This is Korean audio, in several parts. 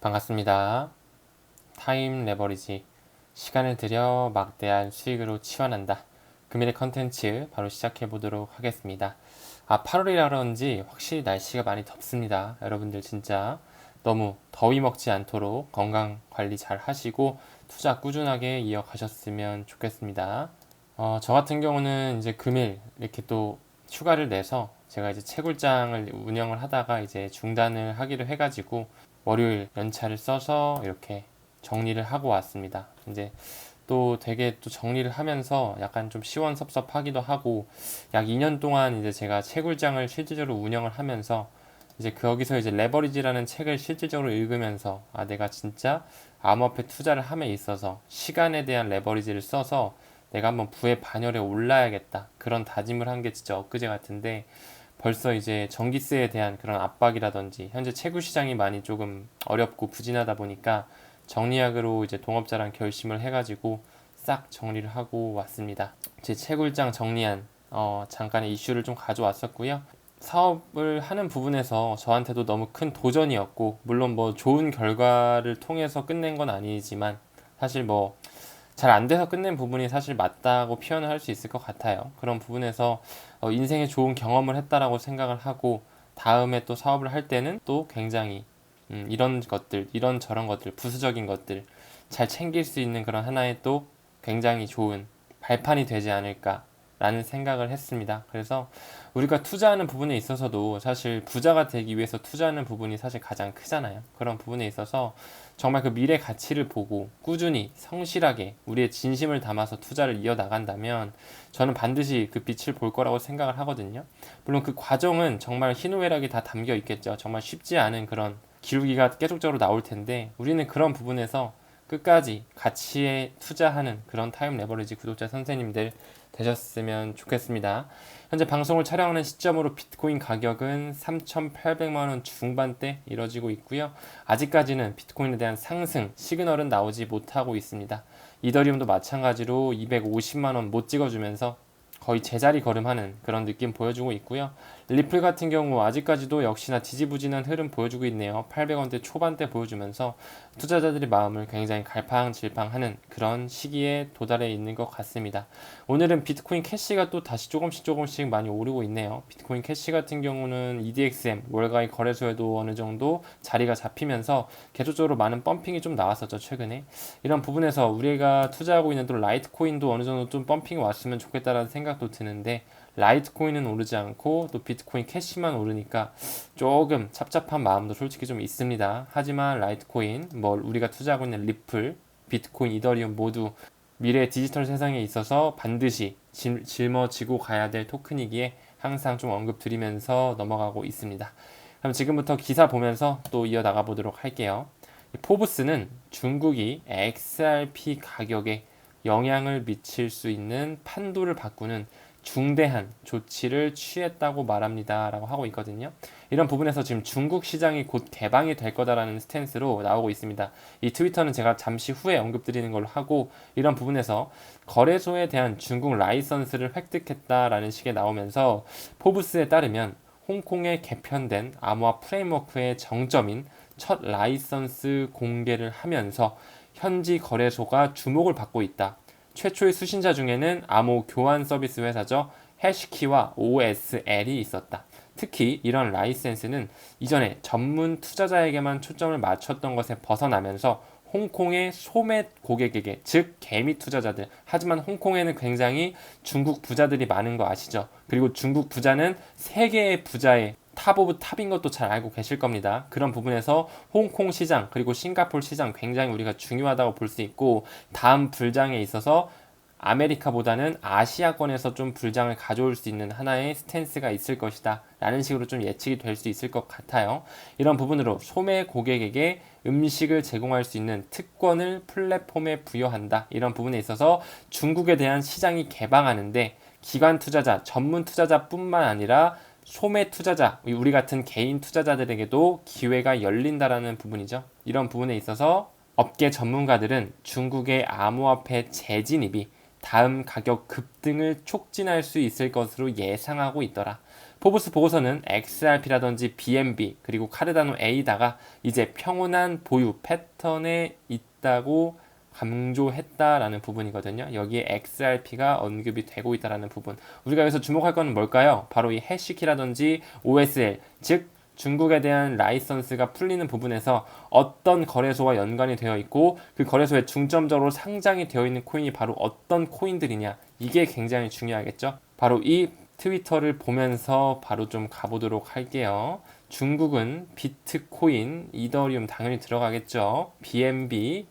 반갑습니다. 타임 레버리지. 시간을 들여 막대한 수익으로 치환한다. 금일의 컨텐츠 바로 시작해 보도록 하겠습니다. 8월이라 그런지 확실히 날씨가 많이 덥습니다. 여러분들 진짜 너무 더위 먹지 않도록 건강 관리 잘 하시고 투자 꾸준하게 이어가셨으면 좋겠습니다. 저 같은 경우는 이제 금일 이렇게 또 휴가를 내서 제가 이제 채굴장을 운영을 하다가 이제 중단을 하기로 해가지고 월요일 연차를 써서 이렇게 정리를 하고 왔습니다. 이제 또 되게 또 정리를 하면서 약간 좀 시원섭섭하기도 하고 약 2년 동안 이제 제가 채굴장을 실질적으로 운영을 하면서 이제 거기서 이제 레버리지라는 책을 실질적으로 읽으면서 내가 진짜 암호화폐 투자를 함에 있어서 시간에 대한 레버리지를 써서 내가 한번 부의 반열에 올라야겠다 그런 다짐을 한 게 진짜 엊그제 같은데 벌써 이제 전기세에 대한 그런 압박이라든지 현재 채굴 시장이 많이 조금 어렵고 부진하다 보니까 정리약으로 이제 동업자랑 결심을 해가지고 싹 정리를 하고 왔습니다. 제 채굴장 정리한 잠깐의 이슈를 좀 가져왔었고요. 사업을 하는 부분에서 저한테도 너무 큰 도전이었고 물론 뭐 좋은 결과를 통해서 끝낸 건 아니지만 사실 뭐 잘 안 돼서 끝낸 부분이 사실 맞다고 표현을 할 수 있을 것 같아요. 그런 부분에서 인생에 좋은 경험을 했다라고 생각을 하고 다음에 또 사업을 할 때는 또 굉장히 이런 것들, 이런 저런 것들, 부수적인 것들 잘 챙길 수 있는 그런 하나의 또 굉장히 좋은 발판이 되지 않을까라는 생각을 했습니다. 그래서 우리가 투자하는 부분에 있어서도 사실 부자가 되기 위해서 투자하는 부분이 사실 가장 크잖아요. 그런 부분에 있어서 정말 그 미래 가치를 보고 꾸준히 성실하게 우리의 진심을 담아서 투자를 이어나간다면 저는 반드시 그 빛을 볼 거라고 생각을 하거든요. 물론 그 과정은 정말 희노애락이 다 담겨 있겠죠. 정말 쉽지 않은 그런 기울기가 계속적으로 나올 텐데 우리는 그런 부분에서 끝까지 가치에 투자하는 그런 타임 레버리지 구독자 선생님들 되셨으면 좋겠습니다. 현재 방송을 촬영하는 시점으로 비트코인 가격은 3,800만원 중반대 이뤄지고 있고요. 아직까지는 비트코인에 대한 상승 시그널은 나오지 못하고 있습니다. 이더리움도 마찬가지로 250만원 못 찍어주면서 거의 제자리 걸음하는 그런 느낌 보여주고 있고요. 리플 같은 경우 아직까지도 역시나 지지부진한 흐름 보여주고 있네요. 800원대 초반대 보여주면서 투자자들의 마음을 굉장히 갈팡질팡하는 그런 시기에 도달해 있는 것 같습니다. 오늘은 비트코인 캐시가 또 다시 조금씩 많이 오르고 있네요. 비트코인 캐시 같은 경우는 EDXM 월가의 거래소에도 어느 정도 자리가 잡히면서 계속적으로 많은 펌핑이 좀 나왔었죠 최근에. 이런 부분에서 우리가 투자하고 있는 또 라이트코인도 어느 정도 좀 펌핑이 왔으면 좋겠다라는 생각도 드는데 라이트코인은 오르지 않고 또 비트코인 캐시만 오르니까 조금 찹찹한 마음도 솔직히 좀 있습니다. 하지만 라이트코인, 뭐 우리가 투자하고 있는 리플, 비트코인, 이더리움 모두 미래 디지털 세상에 있어서 반드시 짊어지고 가야 될 토큰이기에 항상 좀 언급드리면서 넘어가고 있습니다. 그럼 지금부터 기사 보면서 또 이어나가 보도록 할게요. 포브스는 중국이 XRP 가격에 영향을 미칠 수 있는 판도를 바꾸는 중대한 조치를 취했다고 말합니다 라고 하고 있거든요. 이런 부분에서 지금 중국 시장이 곧 개방이 될 거다라는 스탠스로 나오고 있습니다. 이 트위터는 제가 잠시 후에 언급드리는 걸로 하고 이런 부분에서 거래소에 대한 중국 라이선스를 획득했다라는 식의 나오면서 포브스에 따르면 홍콩에 개편된 암호화 프레임워크의 정점인 첫 라이선스 공개를 하면서 현지 거래소가 주목을 받고 있다. 최초의 수신자 중에는 암호 교환 서비스 회사죠. 해시키와 OSL이 있었다. 특히 이런 라이센스는 이전에 전문 투자자에게만 초점을 맞췄던 것에 벗어나면서 홍콩의 소매 고객에게, 즉 개미 투자자들, 하지만 홍콩에는 굉장히 중국 부자들이 많은 거 아시죠? 그리고 중국 부자는 세계의 부자의 탑 오브 탑인 것도 잘 알고 계실 겁니다. 그런 부분에서 홍콩 시장 그리고 싱가포르 시장 굉장히 우리가 중요하다고 볼 수 있고 다음 불장에 있어서 아메리카보다는 아시아권에서 좀 불장을 가져올 수 있는 하나의 스탠스가 있을 것이다 라는 식으로 좀 예측이 될 수 있을 것 같아요. 이런 부분으로 소매 고객에게 음식을 제공할 수 있는 특권을 플랫폼에 부여한다. 이런 부분에 있어서 중국에 대한 시장이 개방하는데 기관 투자자, 전문 투자자뿐만 아니라 소매 투자자, 우리 같은 개인 투자자들에게도 기회가 열린다라는 부분이죠. 이런 부분에 있어서 업계 전문가들은 중국의 암호화폐 재진입이 다음 가격 급등을 촉진할 수 있을 것으로 예상하고 있더라. 포브스 보고서는 XRP라든지 BNB 그리고 카르다노 A다가 이제 평온한 보유 패턴에 있다고 강조했다라는 부분이거든요. 여기에 XRP가 언급이 되고 있다라는 부분. 우리가 여기서 주목할 건 뭘까요? 바로 이 해시키라든지 OSL, 즉 중국에 대한 라이선스가 풀리는 부분에서 어떤 거래소와 연관이 되어 있고 그 거래소에 중점적으로 상장이 되어 있는 코인이 바로 어떤 코인들이냐, 이게 굉장히 중요하겠죠. 바로 이 트위터를 보면서 바로 좀 가보도록 할게요. 중국은 비트코인, 이더리움 당연히 들어가겠죠. BNB,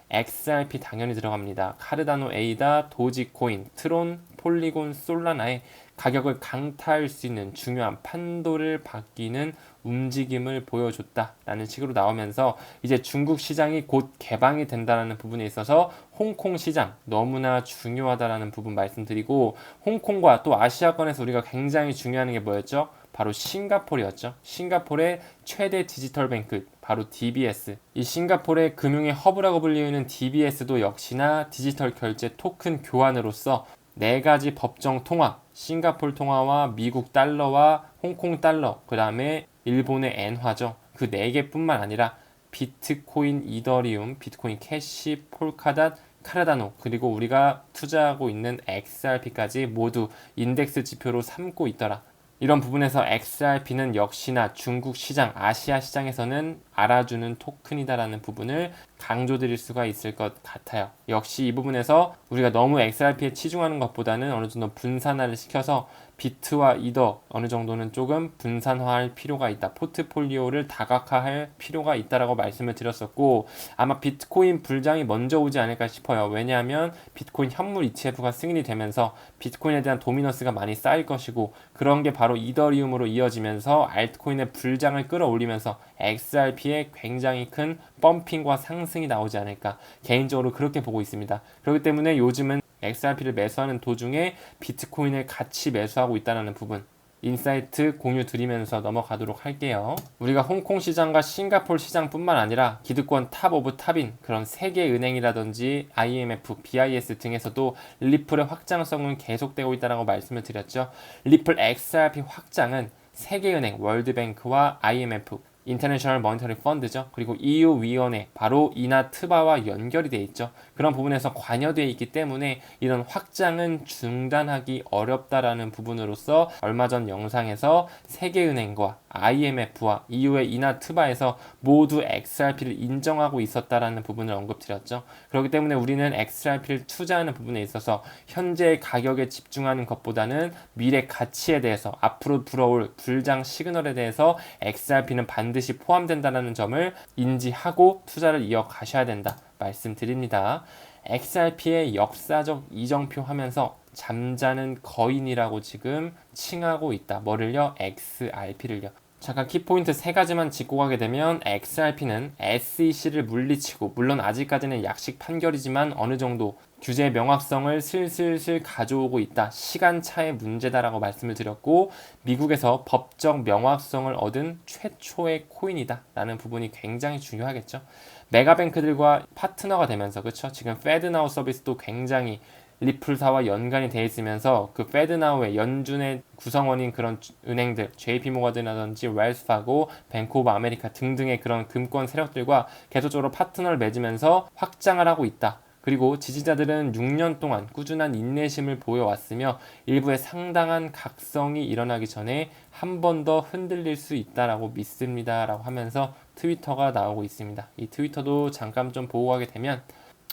XRP 당연히 들어갑니다. 카르다노 에이다, 도지코인, 트론, 폴리곤, 솔라나의 가격을 강타할 수 있는 중요한 판도를 바뀌는 움직임을 보여줬다라는 식으로 나오면서 이제 중국 시장이 곧 개방이 된다는 부분에 있어서 홍콩 시장 너무나 중요하다라는 부분 말씀드리고, 홍콩과 또 아시아권에서 우리가 굉장히 중요한 게 뭐였죠? 바로 싱가포르였죠. 싱가포르의 최대 디지털 뱅크 바로 DBS. 이 싱가포르의 금융의 허브라고 불리는 DBS도 역시나 디지털 결제 토큰 교환으로서 네 가지 법정 통화, 싱가포르 통화와 미국 달러와 홍콩 달러, 그 다음에 일본의 엔화죠. 그 네 개뿐만 아니라 비트코인, 이더리움, 비트코인 캐시, 폴카닷, 카르다노, 그리고 우리가 투자하고 있는 XRP까지 모두 인덱스 지표로 삼고 있더라. 이런 부분에서 XRP는 역시나 중국 시장, 아시아 시장에서는 알아주는 토큰이다라는 부분을 강조드릴 수가 있을 것 같아요. 역시 이 부분에서 우리가 너무 XRP에 치중하는 것보다는 어느 정도 분산화를 시켜서 비트와 이더 어느 정도는 조금 분산화할 필요가 있다. 포트폴리오를 다각화할 필요가 있다라고 말씀을 드렸었고, 아마 비트코인 불장이 먼저 오지 않을까 싶어요. 왜냐하면 비트코인 현물 ETF가 승인이 되면서 비트코인에 대한 도미넌스가 많이 쌓일 것이고, 그런 게 바로 이더리움으로 이어지면서 알트코인의 불장을 끌어올리면서 XRP에 굉장히 큰 펌핑과 상승이 나오지 않을까, 개인적으로 그렇게 보고 있습니다. 그렇기 때문에 요즘은 XRP를 매수하는 도중에 비트코인을 같이 매수하고 있다는 부분, 인사이트 공유 드리면서 넘어가도록 할게요. 우리가 홍콩 시장과 싱가포르 시장뿐만 아니라 기득권 탑 오브 탑인 그런 세계 은행이라든지 IMF, BIS 등에서도 리플의 확장성은 계속되고 있다고 말씀을 드렸죠. 리플 XRP 확장은 세계은행, 월드뱅크와 IMF, 인터내셔널 모니터리 펀드죠. 그리고 EU 위원회, 바로 이나 트바와 연결이 돼 있죠. 그런 부분에서 관여되어 있기 때문에 이런 확장은 중단하기 어렵다라는 부분으로서 얼마 전 영상에서 세계은행과 IMF와 EU의 이나 트바에서 모두 XRP를 인정하고 있었다라는 부분을 언급드렸죠. 그렇기 때문에 우리는 XRP를 투자하는 부분에 있어서 현재의 가격에 집중하는 것보다는 미래 가치에 대해서, 앞으로 불어올 불장 시그널에 대해서 XRP는 반드시 포함된다는 점을 인지하고 투자를 이어가셔야 된다 말씀드립니다. XRP의 역사적 이정표 하면서 잠자는 거인이라고 지금 칭하고 있다. 뭐를요? XRP를요. 잠깐 키포인트 세 가지만 짚고 가게 되면, XRP는 SEC를 물리치고, 물론 아직까지는 약식 판결이지만 어느 정도 규제 명확성을 슬슬슬 가져오고 있다. 시간차의 문제다라고 말씀을 드렸고, 미국에서 법적 명확성을 얻은 최초의 코인이다 라는 부분이 굉장히 중요하겠죠. 메가뱅크들과 파트너가 되면서, 그쵸? 지금 페드나우 서비스도 굉장히 리플사와 연관이 되어 있으면서 그 페드나우의 연준의 구성원인 그런 은행들, JP모건이라든지 웰스파고, 뱅크 오브 아메리카 등등의 그런 금권 세력들과 계속적으로 파트너를 맺으면서 확장을 하고 있다. 그리고 지지자들은 6년 동안 꾸준한 인내심을 보여왔으며 일부의 상당한 각성이 일어나기 전에 한 번 더 흔들릴 수 있다라고 믿습니다 라고 하면서 트위터가 나오고 있습니다. 이 트위터도 잠깐 좀 보고 가게 되면,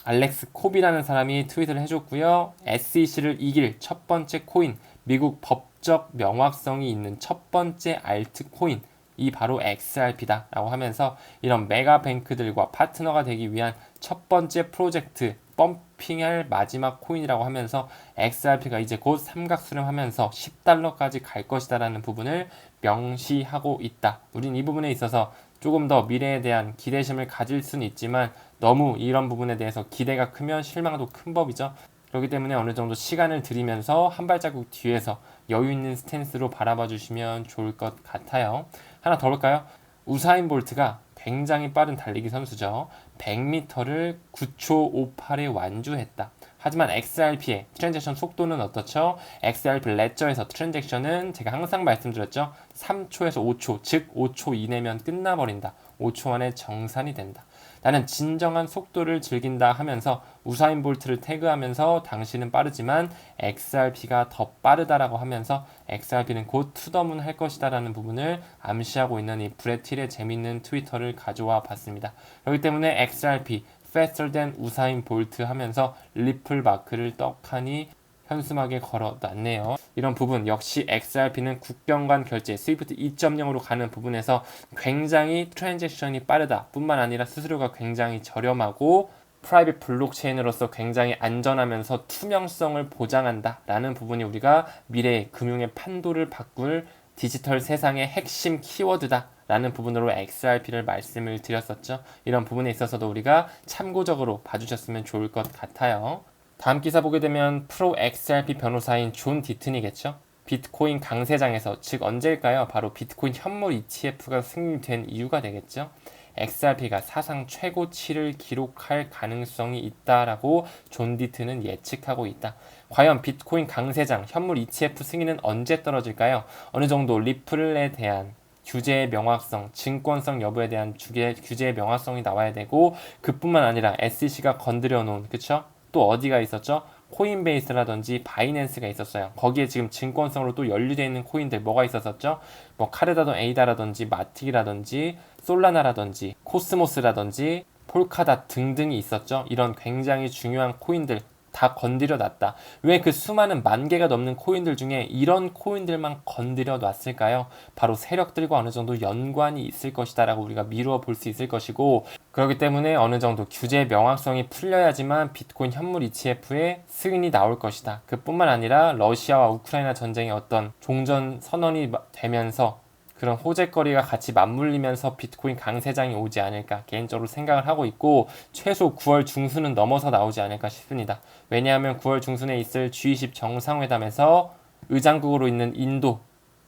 알렉스 콥이라는 사람이 트윗을 해줬고요. SEC를 이길 첫 번째 코인, 미국 법적 명확성이 있는 첫 번째 알트코인, 이 바로 XRP다 라고 하면서 이런 메가뱅크들과 파트너가 되기 위한 첫 번째 프로젝트, 펌핑할 마지막 코인이라고 하면서 XRP가 이제 곧 삼각수렴하면서 $10까지 갈 것이다 라는 부분을 명시하고 있다. 우린 이 부분에 있어서 조금 더 미래에 대한 기대심을 가질 수는 있지만 너무 이런 부분에 대해서 기대가 크면 실망도 큰 법이죠. 그렇기 때문에 어느 정도 시간을 들이면서 한 발자국 뒤에서 여유 있는 스탠스로 바라봐 주시면 좋을 것 같아요. 하나 더 볼까요? 우사인 볼트가 굉장히 빠른 달리기 선수죠. 100m를 9초 58에 완주했다. 하지만 XRP의 트랜잭션 속도는 어떻죠? XRP 레저에서 트랜잭션은 제가 항상 말씀드렸죠. 3초에서 5초, 즉 5초 이내면 끝나버린다. 5초 안에 정산이 된다. 나는 진정한 속도를 즐긴다 하면서 우사인 볼트를 태그하면서 당신은 빠르지만 XRP가 더 빠르다라고 하면서 XRP는 곧 투더문 할 것이다 라는 부분을 암시하고 있는 이 브렛 틸의 재밌는 트위터를 가져와 봤습니다. 그렇기 때문에 XRP faster than 우사인 볼트 하면서 리플 마크를 떡하니 현수막에 걸어놨네요. 이런 부분 역시 XRP는 국경 간 결제 스위프트 2.0으로 가는 부분에서 굉장히 트랜잭션이 빠르다 뿐만 아니라 수수료가 굉장히 저렴하고 프라이빗 블록체인으로서 굉장히 안전하면서 투명성을 보장한다 라는 부분이 우리가 미래의 금융의 판도를 바꿀 디지털 세상의 핵심 키워드다 라는 부분으로 XRP를 말씀을 드렸었죠. 이런 부분에 있어서도 우리가 참고적으로 봐주셨으면 좋을 것 같아요. 다음 기사 보게 되면 프로 XRP 변호사인 존 디튼이겠죠. 비트코인 강세장에서, 즉 언제일까요? 바로 비트코인 현물 ETF가 승인된 이유가 되겠죠. XRP가 사상 최고치를 기록할 가능성이 있다라고 존 디튼은 예측하고 있다. 과연 비트코인 강세장 현물 ETF 승인은 언제 떨어질까요? 어느 정도 리플에 대한 규제의 명확성, 증권성 여부에 대한 규제의 명확성이 나와야 되고, 그뿐만 아니라 SEC가 건드려 놓은, 그쵸? 또 어디가 있었죠? 코인베이스라든지 바이낸스가 있었어요. 거기에 지금 증권성으로 또 연루되어 있는 코인들 뭐가 있었었죠? 뭐 카르다돈 에이다라든지 마틱이라든지 솔라나라든지 코스모스라든지 폴카닷 등등이 있었죠. 이런 굉장히 중요한 코인들 다 건드려 놨다. 왜 그 수많은 10,000개가 넘는 코인들 중에 이런 코인들만 건드려 놨을까요? 바로 세력들과 어느 정도 연관이 있을 것이다 라고 우리가 미루어 볼 수 있을 것이고, 그렇기 때문에 어느 정도 규제의 명확성이 풀려야지만 비트코인 현물 ETF에 승인이 나올 것이다. 그뿐만 아니라 러시아와 우크라이나 전쟁의 어떤 종전 선언이 되면서 그런 호재거리가 같이 맞물리면서 비트코인 강세장이 오지 않을까 개인적으로 생각을 하고 있고, 최소 9월 중순은 넘어서 나오지 않을까 싶습니다. 왜냐하면 9월 중순에 있을 G20 정상회담에서 의장국으로 있는 인도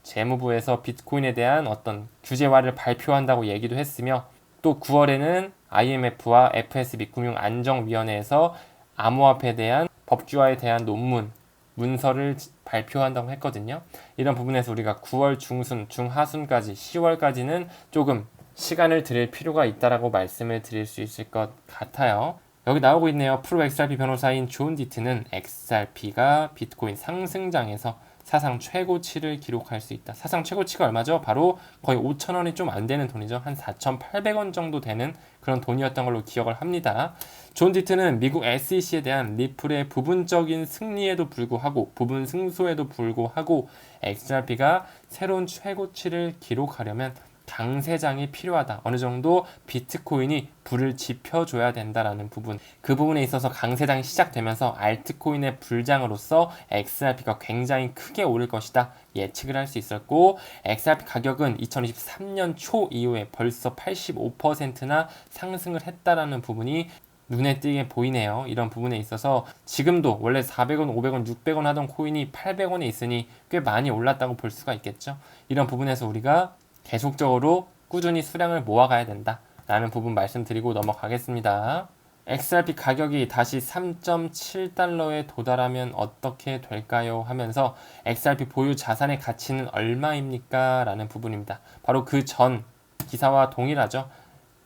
재무부에서 비트코인에 대한 어떤 규제화를 발표한다고 얘기도 했으며, 또 9월에는 IMF와 FSB 금융안정위원회에서 암호화폐에 대한 법규화에 대한 논문 문서를 발표한다고 했거든요. 이런 부분에서 우리가 9월 중순, 중하순까지 10월까지는 조금 시간을 들일 필요가 있다라고 말씀을 드릴 수 있을 것 같아요. 여기 나오고 있네요. 프로 XRP 변호사인 존 디튼은 XRP가 비트코인 상승장에서 사상 최고치를 기록할 수 있다. 사상 최고치가 얼마죠? 바로 거의 5,000원이 좀 안 되는 돈이죠. 한 4,800원 정도 되는 그런 돈이었던 걸로 기억을 합니다. 존 디튼은 미국 SEC에 대한 리플의 부분적인 승리에도 불구하고, 부분 승소에도 불구하고 XRP가 새로운 최고치를 기록하려면 강세장이 필요하다. 어느 정도 비트코인이 불을 지펴줘야 된다라는 부분. 그 부분에 있어서 강세장이 시작되면서 알트코인의 불장으로서 XRP가 굉장히 크게 오를 것이다. 예측을 할 수 있었고, XRP 가격은 2023년 초 이후에 벌써 85%나 상승을 했다라는 부분이 눈에 띄게 보이네요. 이런 부분에 있어서 지금도 원래 400원, 500원, 600원 하던 코인이 800원에 있으니 꽤 많이 올랐다고 볼 수가 있겠죠. 이런 부분에서 우리가 계속적으로 꾸준히 수량을 모아가야 된다 라는 부분 말씀드리고 넘어가겠습니다. XRP 가격이 다시 3.7달러에 도달하면 어떻게 될까요? 하면서 XRP 보유 자산의 가치는 얼마입니까? 라는 부분입니다. 바로 그 전 기사와 동일하죠.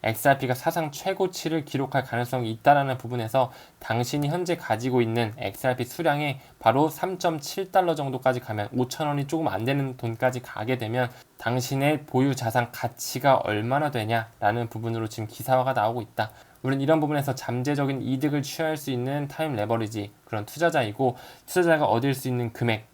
XRP가 사상 최고치를 기록할 가능성이 있다라는 부분에서 당신이 현재 가지고 있는 XRP 수량이 바로 3.7달러 정도까지 가면, 5,000원이 조금 안 되는 돈까지 가게 되면 당신의 보유 자산 가치가 얼마나 되냐라는 부분으로 지금 기사화가 나오고 있다. 우리는 이런 부분에서 잠재적인 이득을 취할 수 있는 타임 레버리지 그런 투자자이고, 투자자가 얻을 수 있는 금액,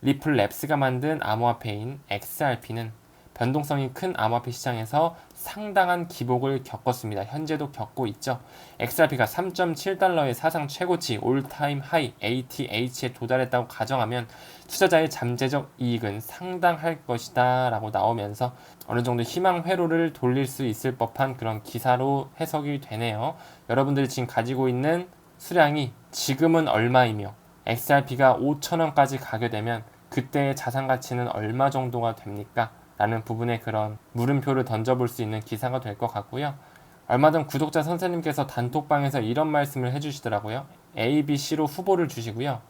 리플랩스가 만든 암호화폐인 XRP는 변동성이 큰 암호화폐 시장에서 상당한 기복을 겪었습니다. 현재도 겪고 있죠. XRP가 3.7달러의 사상 최고치 올타임 하이 ATH에 도달했다고 가정하면 투자자의 잠재적 이익은 상당할 것이다 라고 나오면서 어느 정도 희망 회로를 돌릴 수 있을 법한 그런 기사로 해석이 되네요. 여러분들이 지금 가지고 있는 수량이 지금은 얼마이며 XRP가 5,000원까지 가게 되면 그때의 자산 가치는 얼마 정도가 됩니까? 라는 부분에 그런 물음표를 던져볼 수 있는 기사가 될 것 같고요. 얼마 전 구독자 선생님께서 단톡방에서 이런 말씀을 해주시더라고요. A, B, C로 후보를 주시고요.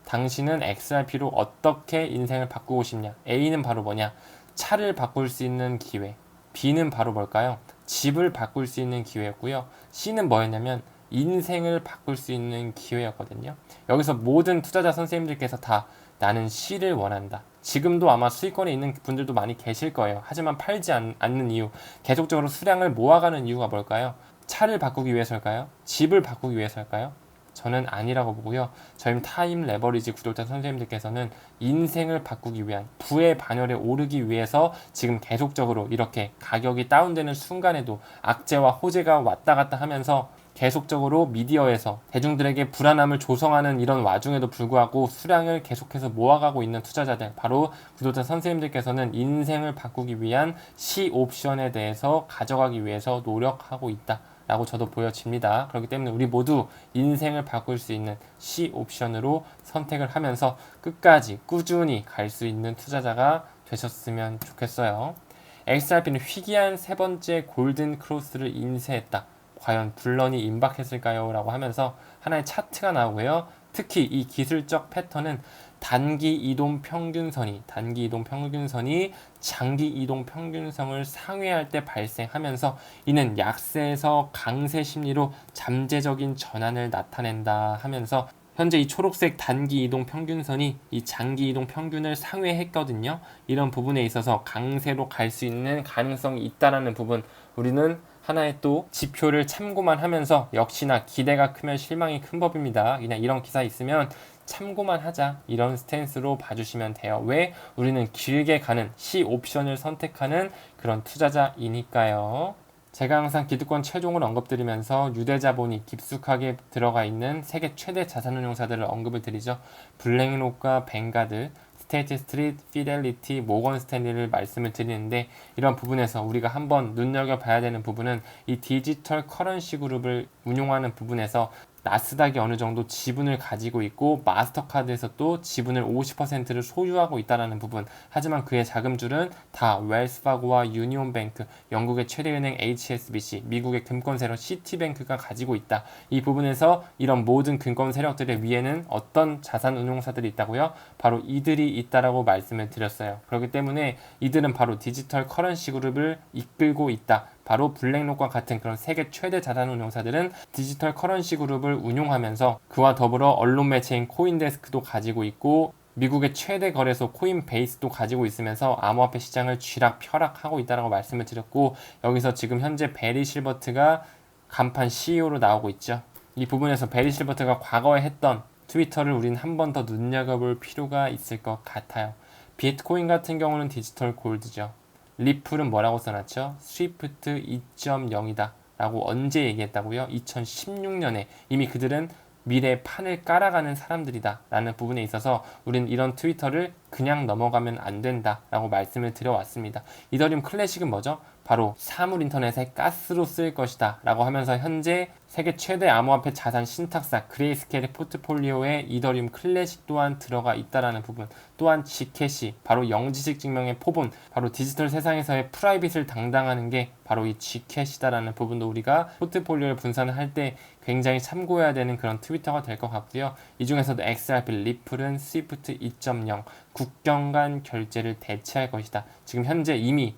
당신은 XRP로 어떻게 인생을 바꾸고 싶냐? A는 바로 뭐냐? 차를 바꿀 수 있는 기회. B는 바로 뭘까요? 집을 바꿀 수 있는 기회였고요. C는 뭐였냐면 인생을 바꿀 수 있는 기회였거든요. 여기서 모든 투자자 선생님들께서 다 나는 C를 원한다. 지금도 아마 수익권에 있는 분들도 많이 계실 거예요. 하지만 팔지 않는 이유, 계속적으로 수량을 모아가는 이유가 뭘까요? 차를 바꾸기 위해서일까요? 집을 바꾸기 위해서일까요? 저는 아니라고 보고요. 저희 타임 레버리지 구독자 선생님들께서는 인생을 바꾸기 위한 부의 반열에 오르기 위해서 지금 계속적으로 이렇게 가격이 다운되는 순간에도 악재와 호재가 왔다 갔다 하면서 계속적으로 미디어에서 대중들에게 불안함을 조성하는 이런 와중에도 불구하고 수량을 계속해서 모아가고 있는 투자자들, 바로 구독자 선생님들께서는 인생을 바꾸기 위한 C 옵션에 대해서 가져가기 위해서 노력하고 있다 라고 저도 보여집니다. 그렇기 때문에 우리 모두 인생을 바꿀 수 있는 C 옵션으로 선택을 하면서 끝까지 꾸준히 갈 수 있는 투자자가 되셨으면 좋겠어요. XRP는 희귀한 세 번째 골든 크로스를 인쇄했다. 과연 불런이 임박했을까요? 라고 하면서 하나의 차트가 나오고요. 특히 이 기술적 패턴은 단기 이동 평균선이 장기 이동 평균선을 상회할 때 발생하면서 이는 약세에서 강세 심리로 잠재적인 전환을 나타낸다 하면서 현재 이 초록색 단기 이동 평균선이 이 장기 이동 평균을 상회했거든요. 이런 부분에 있어서 강세로 갈 수 있는 가능성이 있다라는 부분, 우리는 하나의 또 지표를 참고만 하면서 역시나 기대가 크면 실망이 큰 법입니다. 그냥 이런 기사 있으면 참고만 하자, 이런 스탠스로 봐주시면 돼요. 왜? 우리는 길게 가는 C 옵션을 선택하는 그런 투자자이니까요. 제가 항상 기득권 최종을 언급드리면서 유대자본이 깊숙하게 들어가 있는 세계 최대 자산운용사들을 언급을 드리죠. 블랙록과 뱅가드, 스테이트 스트리트, 피델리티, 모건 스탠리를 말씀을 드리는데, 이런 부분에서 우리가 한번 눈여겨봐야 되는 부분은 이 디지털 커런시 그룹을 운용하는 부분에서 나스닥이 어느 정도 지분을 가지고 있고 마스터카드에서 또 지분을 50%를 소유하고 있다는 부분. 하지만 그의 자금줄은 다 웰스파고와 유니온뱅크, 영국의 최대 은행 HSBC, 미국의 금권 세력 시티뱅크가 가지고 있다. 이 부분에서 이런 모든 금권 세력들의 위에는 어떤 자산 운용사들이 있다고요? 바로 이들이 있다라고 말씀을 드렸어요. 그렇기 때문에 이들은 바로 디지털 커런시 그룹을 이끌고 있다. 바로 블랙록과 같은 그런 세계 최대 자산운용사들은 디지털 커런시 그룹을 운용하면서 그와 더불어 언론 매체인 코인데스크도 가지고 있고 미국의 최대 거래소 코인베이스도 가지고 있으면서 암호화폐 시장을 쥐락펴락하고 있다고 말씀을 드렸고, 여기서 지금 현재 베리 실버트가 간판 CEO로 나오고 있죠. 이 부분에서 베리 실버트가 과거에 했던 트위터를 우린 한 번 더 눈여겨볼 필요가 있을 것 같아요. 비트코인 같은 경우는 디지털 골드죠. 리플은 뭐라고 써놨죠? 스위프트 2.0이다 라고 언제 얘기했다고요? 2016년에 이미 그들은 미래의 판을 깔아가는 사람들이다 라는 부분에 있어서 우리는 이런 트위터를 그냥 넘어가면 안 된다 라고 말씀을 드려왔습니다. 이더리움 클래식은 뭐죠? 바로 사물 인터넷의 가스로 쓰일 것이다 라고 하면서 현재 세계 최대 암호화폐 자산 신탁사 그레이스케일의 포트폴리오에 이더리움 클래식 또한 들어가 있다라는 부분, 또한 지캐시, 바로 영지식 증명의 포본, 바로 디지털 세상에서의 프라이빗을 당당하는 게 바로 이 지캐시다라는 부분도 우리가 포트폴리오를 분산을 할 때 굉장히 참고해야 되는 그런 트위터가 될 것 같고요. 이 중에서도 XRP, 리플은 스위프트 2.0 국경 간 결제를 대체할 것이다. 지금 현재 이미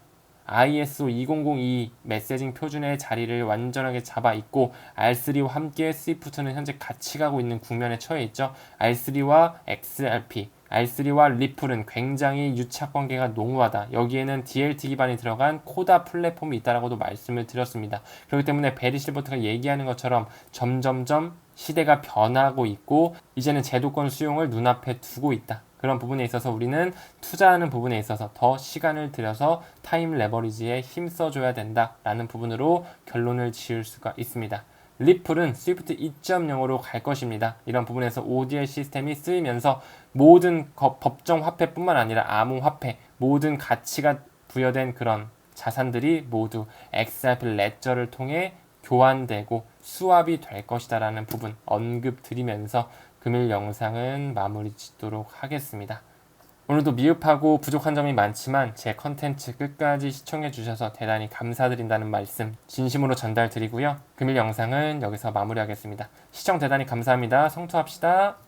ISO 2002 메시징 표준의 자리를 완전하게 잡아 있고 R3와 함께 스위프트는 현재 같이 가고 있는 국면에 처해 있죠. R3와 XRP, R3와 리플은 굉장히 유착 관계가 농후하다. 여기에는 DLT 기반이 들어간 코다 플랫폼이 있다라고도 말씀을 드렸습니다. 그렇기 때문에 베리 실버트가 얘기하는 것처럼 점점점 시대가 변하고 있고 이제는 제도권 수용을 눈앞에 두고 있다. 그런 부분에 있어서 우리는 투자하는 부분에 있어서 더 시간을 들여서 타임 레버리지에 힘써줘야 된다라는 부분으로 결론을 지을 수가 있습니다. 리플은 스위프트 2.0으로 갈 것입니다. 이런 부분에서 ODL 시스템이 쓰이면서 모든 법정 화폐뿐만 아니라 암호화폐, 모든 가치가 부여된 그런 자산들이 모두 XRP 레저를 통해 교환되고 수합이 될 것이다라는 부분 언급 드리면서 금일 영상은 마무리 짓도록 하겠습니다. 오늘도 미흡하고 부족한 점이 많지만 제 컨텐츠 끝까지 시청해 주셔서 대단히 감사드린다는 말씀 진심으로 전달드리고요. 금일 영상은 여기서 마무리하겠습니다. 시청 대단히 감사합니다. 성투합시다.